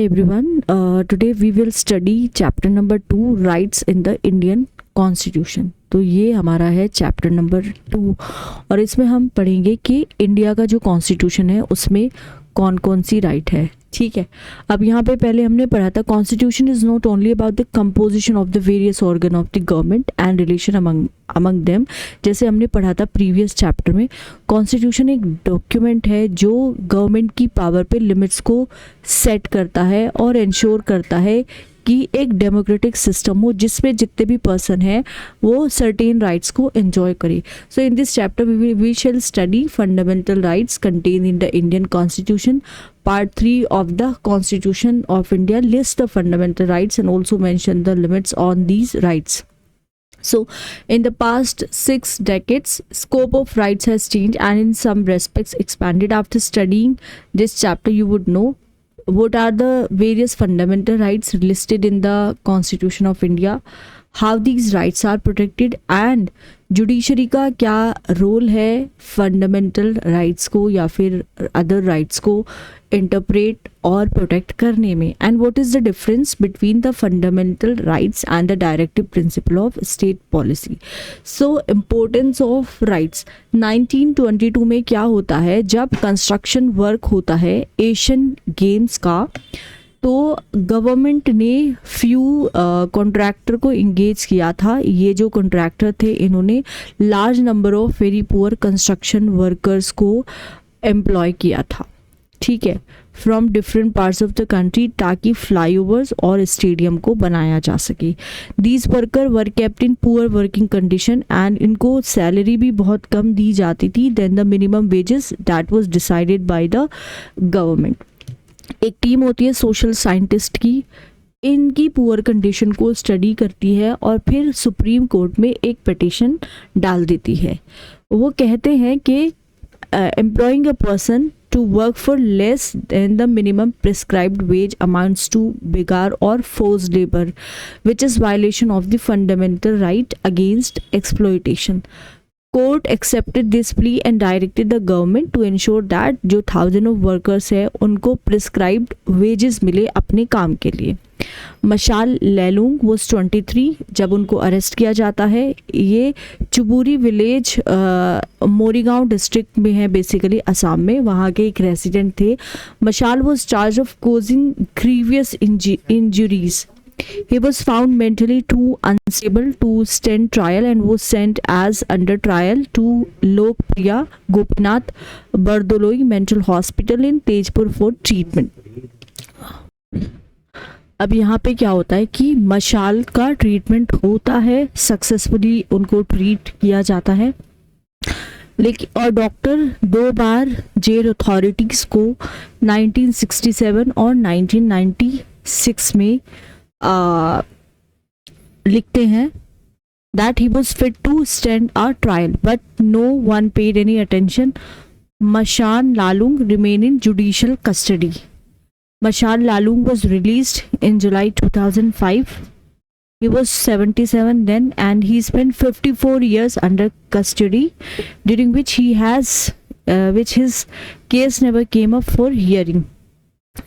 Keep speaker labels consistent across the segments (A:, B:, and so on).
A: Hi everyone. Today we will study chapter number 2 rights in the Indian Constitution. तो ये हमारा है chapter number 2 और इसमें हम पढ़ेंगे कि इंडिया का जो कॉन्स्टिट्यूशन है उसमें कौन कौन सी राइट है. ठीक है. अब यहाँ पे पहले हमने पढ़ा था constitution is not only about the composition of the various organ of the government and relation among them. जैसे हमने पढ़ा था प्रीवियस चैप्टर में, कॉन्स्टिट्यूशन एक डॉक्यूमेंट है जो गवर्नमेंट की पावर पे लिमिट्स को सेट करता है और इंश्योर करता है कि एक डेमोक्रेटिक सिस्टम हो जिसमें जितने भी पर्सन है वो सर्टेन राइट्स को एंजॉय करे. So in this chapter we shall study fundamental rights contain in the Indian constitution. Part 3 of the Constitution of India lists the fundamental rights and also mention the limits on these rights. So, in the past 6 decades, scope of rights has changed and in some respects expanded. After studying this chapter, you would know what are the various fundamental rights listed in the Constitution of India, how these rights are protected and judiciary का क्या role है fundamental rights को या फिर other rights को interpret और protect करने में, and what is the difference between the fundamental rights and the directive principle of state policy. So importance of rights. 1922 में क्या होता है, जब कंस्ट्रक्शन वर्क होता है एशियन गेम्स का, तो गवर्नमेंट ने फ्यू कॉन्ट्रैक्टर को इंगेज किया था. ये जो कॉन्ट्रैक्टर थे इन्होंने large number of very poor construction workers को एम्प्लॉय किया था. ठीक है, from different parts of the country, ताकि फ्लाईओवर्स और स्टेडियम को बनाया जा सके. These worker were kept in poor working condition and इनको सैलरी भी बहुत कम दी जाती थी then the minimum wages that was decided by the government. एक टीम होती है सोशल साइंटिस्ट की, इनकी पुअर कंडीशन को स्टडी करती है और फिर सुप्रीम कोर्ट में एक पिटीशन डाल देती है. वो कहते हैं कि employing a person to work for less than the minimum prescribed wage amounts to begar or forced labor, which is violation of the fundamental right against exploitation. Court accepted this plea and directed the government to ensure that जो thousand of workers है उनको prescribed wages मिले अपने काम के लिए. मशाल लैलूंग was 23 जब उनको अरेस्ट किया जाता है. ये चुबुरी विलेज मोरीगांव डिस्ट्रिक्ट में है, बेसिकली असम में. वहाँ के एक रेसिडेंट थे. मशाल was charged of causing grievous injuries. He was found mentally too unstable to stand trial and was sent as under trial to Lokpriya Gopinath Bardoloi Mental Hospital in Tejpur for treatment. अब यहाँ पे क्या होता है कि मशाल का treatment होता है, सक्सेसफुली उनको ट्रीट किया जाता है, लेकिन और डॉक्टर 2 बार जेल अथॉरिटीज़ को 1967 और 1996 में लिखते हैं that he was fit to stand a trial, but no one paid any attention. Mashan Lalung remained in judicial custody. Mashal Lalung was released in July 2005. He was 77 then and he spent 54 years under custody, during which his case never came up for hearing.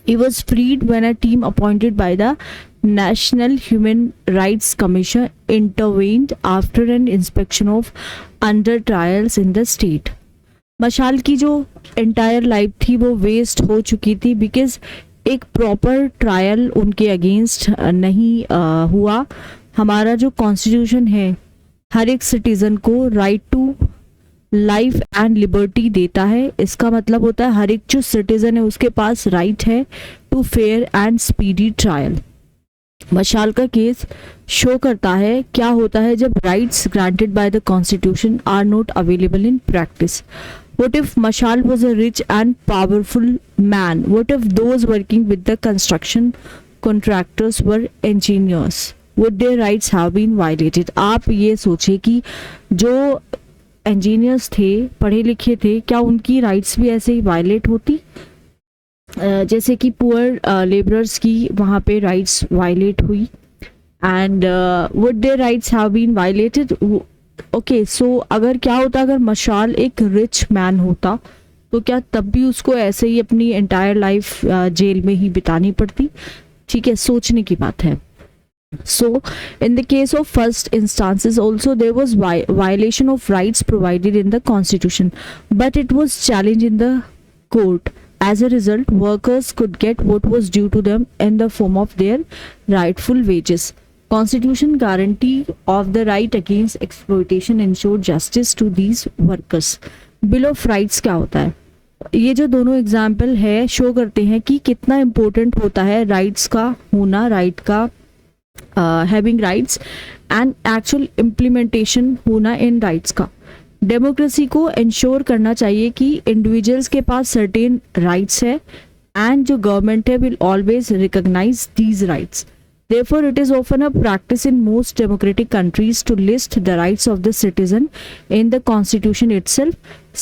A: He was freed when a team appointed by the National Human Rights Commission intervened after an inspection of under trials in the state. मशाल की जो entire life थी वो waste हो चुकी थी because एक proper trial उनके अगेंस्ट नहीं हुआ. हमारा जो कॉन्स्टिट्यूशन है हर एक सिटीज़न को right to life and liberty देता है. इसका मतलब होता है हर एक जो सिटीज़न है उसके पास राइट है to fair and speedy trial. Mashal का केस शो करता है क्या होता है जब rights granted by the constitution are not available in practice. What if Mashal was a rich and powerful man? What if those working with the construction contractors were engineers? Would their rights have been violated? आप ये सोचिए कि जो engineers थे, पढ़े लिखे थे, क्या उनकी rights भी ऐसे ही violate होती जैसे कि पुअर लेबरर्स की वहाँ पे राइट्स वायलेट हुई. And would their rights have been violated. Okay, so अगर क्या होता अगर मशाल एक रिच मैन होता तो क्या तब भी उसको ऐसे ही अपनी एंटायर लाइफ जेल में ही बितानी पड़ती? ठीक है, सोचने की बात है. So, in the case of first instances also there was violation of rights provided in the constitution, but it was challenged in the court. As a result, workers could get what was due to them in the form of their rightful wages. Constitution guarantee of the right against exploitation ensured justice to these workers. Bill of Rights क्या होता है? ये जो दोनों example है show करते हैं कि कितना इम्पोर्टेंट होता है राइट्स का होना, राइट का having rights and actual implementation होना इन राइट्स का. डेमोक्रेसी को इंश्योर करना चाहिए कि इंडिविजुअल्स के पास सर्टेन राइट्स है एंड जो गवर्नमेंट है will always recognise these rights. Therefore, it is often a practice in most democratic countries to list the rights of the citizen in the constitution itself.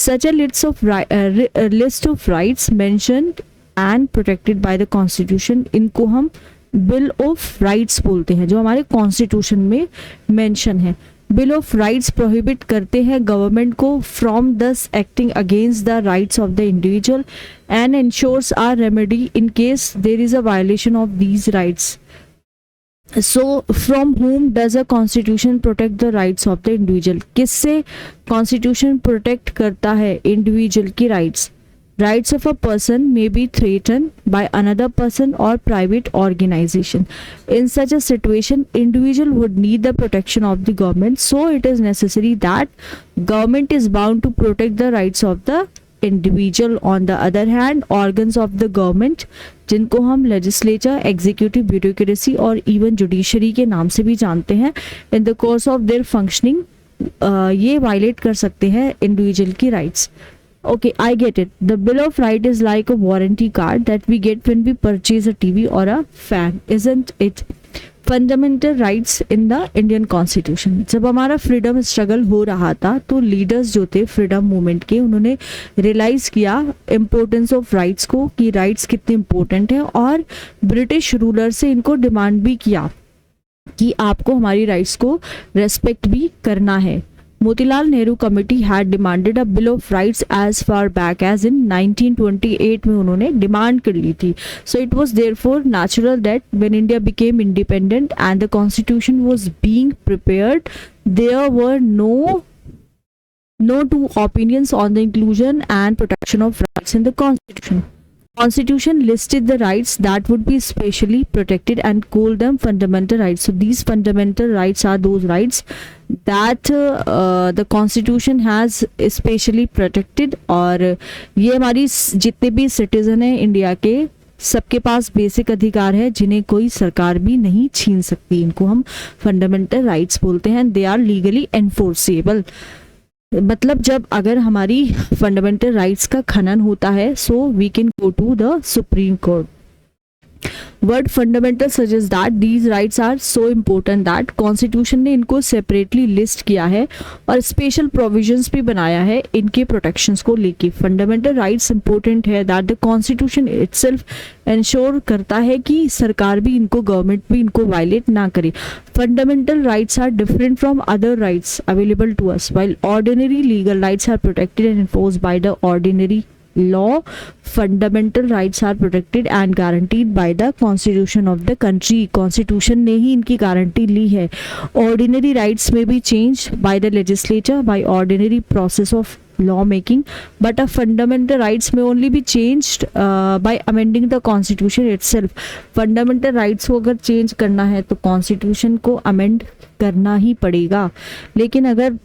A: Such a list of rights mentioned and protected by the constitution, इनको हम bill of rights बोलते हैं, जो हमारे constitution में mention है. Bill of rights prohibit करते हैं गवर्नमेंट को फ्रॉम दस acting against the rights of the individual and ensures our remedy in case there is a violation of these rights. So from whom does a constitution protect the rights of the individual? किससे constitution protect करता है individual की rights? Rights of a person may be threatened by another person or private organization. In such a situation, individual would need the protection of the government. So it is necessary that government is bound to protect the rights of the individual. On the other hand, organs of the government, जिनको हम legislature, executive, bureaucracy और even judiciary के नाम से भी जानते हैं, in the course of their functioning ये वायलेट कर सकते हैं इंडिविजुअल की rights. Okay, I get it. The Bill of Right is like a warranty card that we get when we purchase a TV or a fan, isn't it? Fundamental rights in the Indian Constitution. जब हमारा freedom struggle हो रहा था तो leaders जो थे freedom movement के, उन्होंने रियलाइज किया इम्पोर्टेंस ऑफ राइट्स को, कि राइट्स कितने इम्पोर्टेंट हैं, और ब्रिटिश रूलर से इनको डिमांड भी किया कि आपको हमारी राइट्स को रेस्पेक्ट भी करना है. Motilal Nehru Committee had demanded a Bill of Rights as far back as in 1928 में उन्होंने डिमांड कर ली थी. So it was therefore natural that when India became independent and the constitution was being prepared, there were no two opinions on the inclusion and protection of rights in the constitution. Constitution listed the rights that would be specially protected and called them fundamental rights. So these fundamental rights are those rights that the constitution has specially protected. और ये हमारी जितने भी citizen हैं India के, सबके पास basic अधिकार है जिन्हें कोई सरकार भी नहीं छीन सकती. इनको हम फंडामेंटल राइट्स बोलते हैं. They are legally enforceable. मतलब जब अगर हमारी फंडामेंटल राइट्स का खनन होता है, so we can go to the supreme court. Word fundamental suggest that these rights are so important that constitution ने इनको सेपरेटली लिस्ट किया है और स्पेशल प्रोविजंस भी बनाया है इनके प्रोटेक्शंस को लेके. फंडामेंटल राइट्स इंपॉर्टेंट है that the constitution itself ensure करता है कि सरकार भी इनको, गवर्नमेंट भी इनको वायलेट ना करे. Fundamental rights are different from other rights available to us. While ordinary legal rights are protected and enforced by the ordinary law, fundamental rights are protected and guaranteed by the constitution of the country. constitution ने ही इनकी guarantee ली है. ordinary rights may be changed by the legislature by ordinary process of law making, but a fundamental rights may only be changed by amending the constitution itself. fundamental rights को अगर change करना है तो constitution को amend करना ही पड़ेगा. लेकिन अगर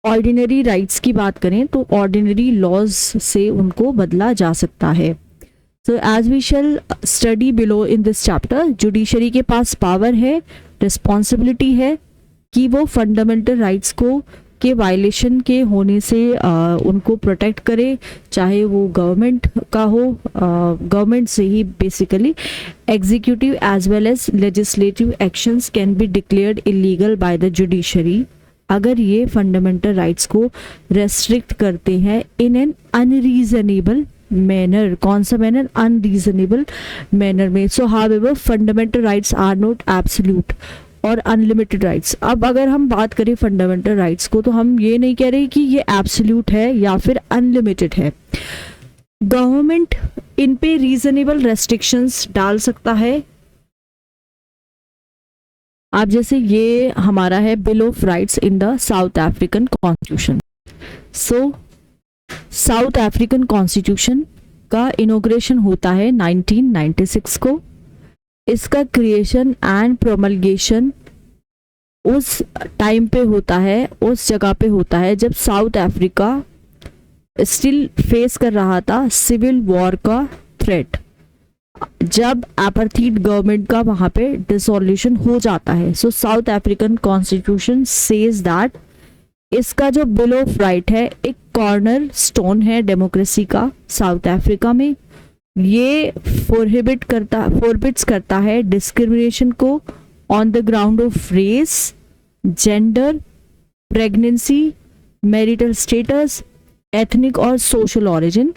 A: ऑर्डिनरी राइट्स की बात करें तो ऑर्डिनरी लॉज से उनको बदला जा सकता है. So as we shall study below in this chapter, judiciary के पास पावर है, रिस्पॉन्सिबिलिटी है कि वो फंडामेंटल राइट्स को के वायलेशन के होने से उनको प्रोटेक्ट करे, चाहे वो गवर्नमेंट का हो, गवर्नमेंट से ही basically. Executive as well as legislative actions can be declared illegal by the judiciary अगर ये फंडामेंटल राइट्स को रेस्ट्रिक्ट करते हैं इन एन अनरीजनेबल मैनर. कौन सा मैनर? अनरीजनेबल मैनर में. So however fundamental rights are not absolute. और unlimited rights. अब अगर हम बात करें फंडामेंटल राइट्स को, तो हम ये नहीं कह रहे कि ये एब्सोल्यूट है या फिर अनलिमिटेड है। गवर्नमेंट इन पे रीजनेबल रेस्ट्रिक्शंस डाल सकता है। आप जैसे ये हमारा है bill of rights in the south African constitution. So South African constitution का इनॉग्रेशन होता है 1996 को। इसका क्रिएशन एंड प्रोमलगेशन उस टाइम पे होता है, उस जगह पे होता है जब साउथ अफ्रीका स्टिल फेस कर रहा था सिविल वॉर का थ्रेट, जब एपार्थीड गवर्नमेंट का वहां पे डिसोल्यूशन हो जाता है। So South African constitution says that इसका जो बिल ऑफ राइट है एक कॉर्नर स्टोन है डेमोक्रेसी का साउथ अफ्रीका में। ये फोरबिट्स करता है डिस्क्रिमिनेशन को on the ground of race, gender, pregnancy, marital status, ethnic और social origin,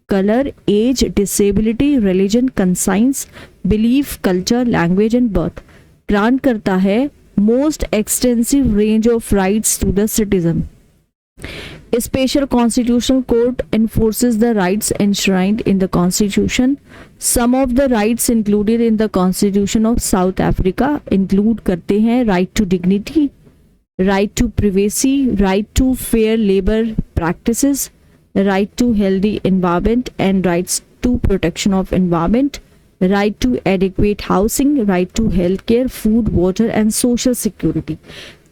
A: colour, age, disability, religion, conscience, belief, culture, language and birth. Grant करता है most extensive range of rights to the citizen. A special constitutional court enforces the rights enshrined in the constitution. Some of the rights included in the constitution of South Africa include करते हैं right to dignity, right to privacy, right to fair labor practices, right to healthy environment and rights to protection of environment, right to adequate housing, right to healthcare, food, water and social security.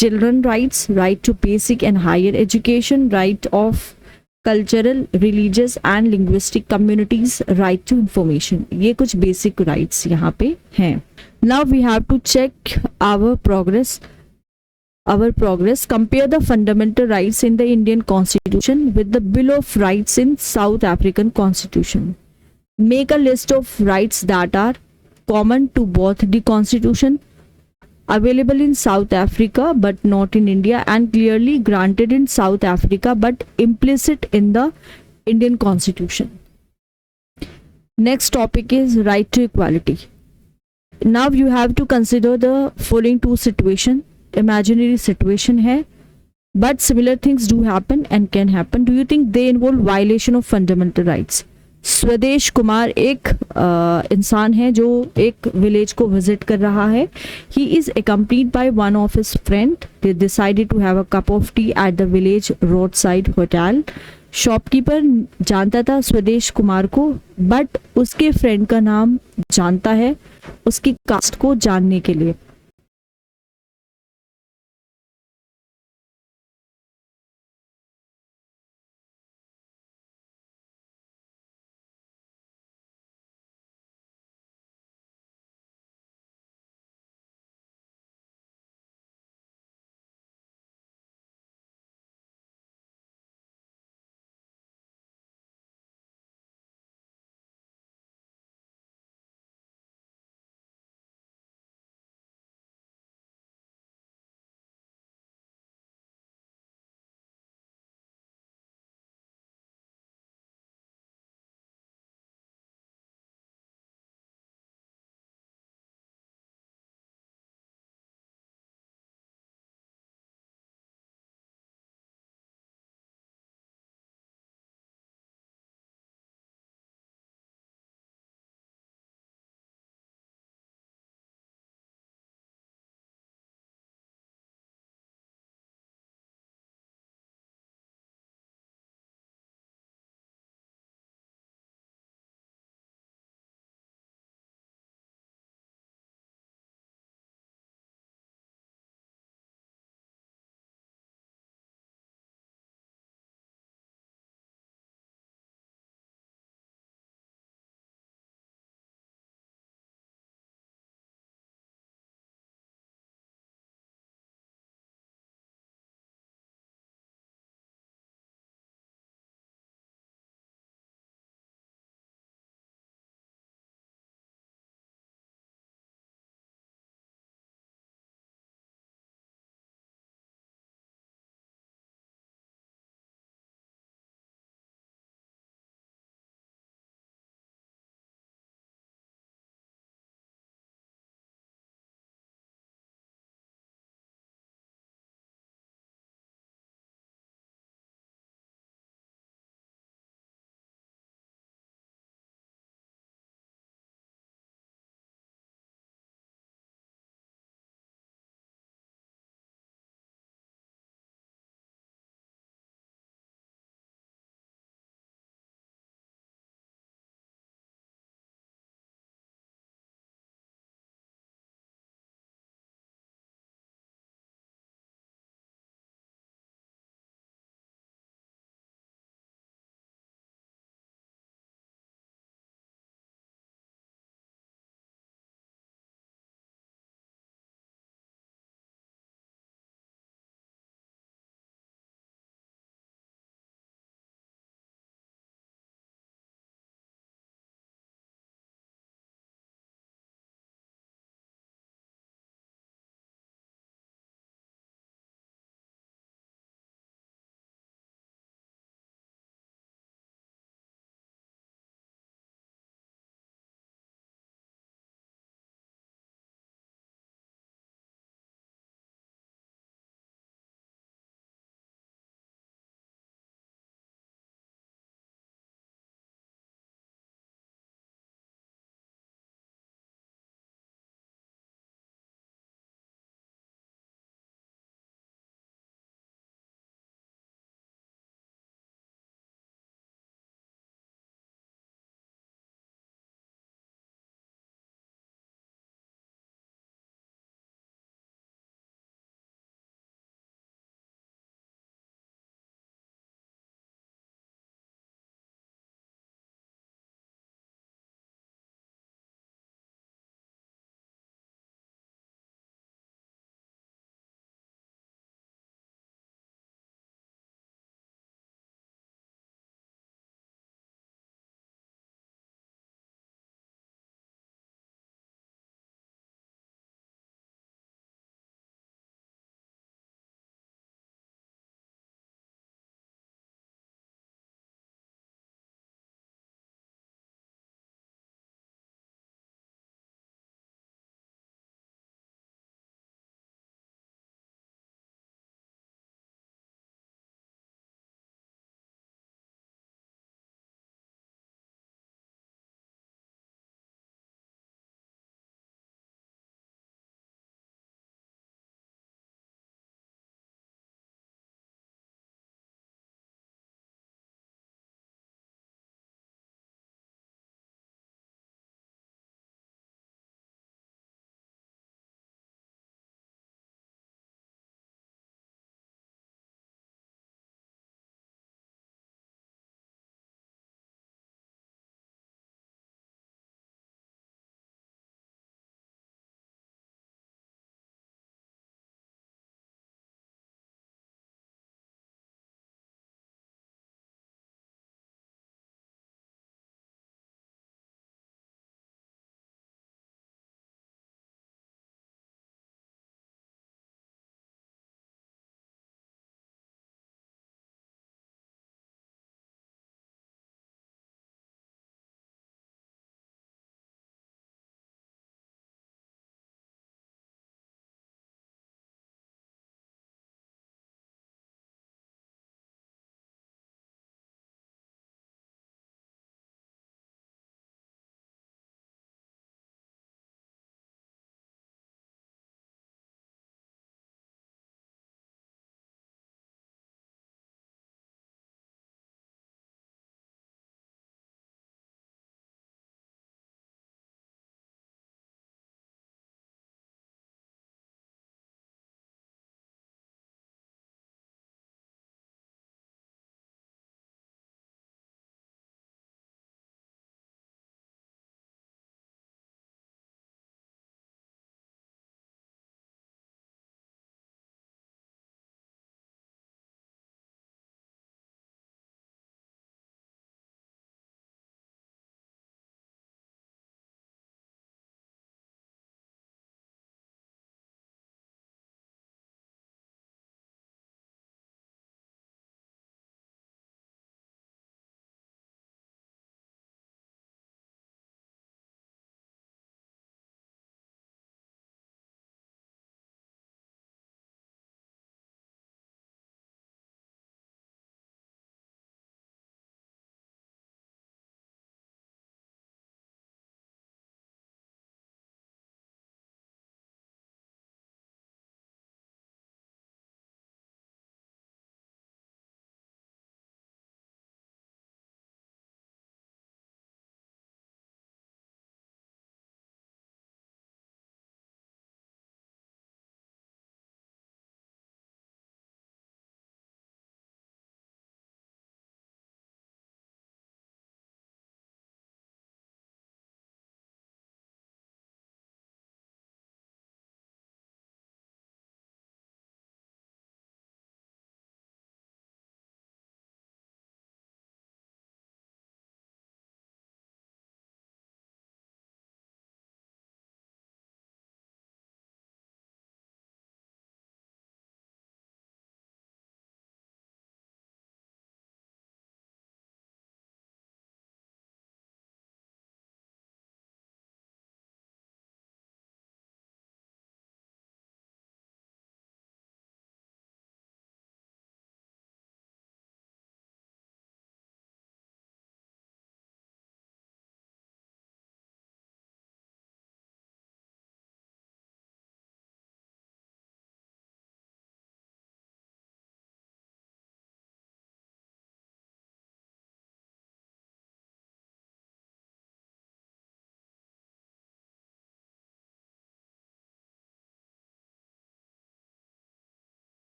A: Children rights, right to basic and higher education, right of cultural, religious and linguistic communities, right to information. ये कुछ basic rights यहाँ पे हैं. Now we have to check our progress. Compare the fundamental rights in the Indian Constitution with the Bill of Rights in South African Constitution. Make a list of rights that are common to both the Constitution, available in South Africa but not in India, and clearly granted in South Africa but implicit in the Indian Constitution. Next topic is right to equality. Now you have to consider the following two situation. Imaginary situation है, but similar things do happen and can happen. Do you think they involve violation of fundamental rights? स्वदेश कुमार एक इंसान है जो एक village को visit कर रहा है. He is accompanied by one of his friend. They decided to have a cup of tea at the village roadside hotel. Shopkeeper जानता था स्वदेश कुमार को, बट उसके फ्रेंड का नाम जानता है उसकी कास्ट को जानने के लिए.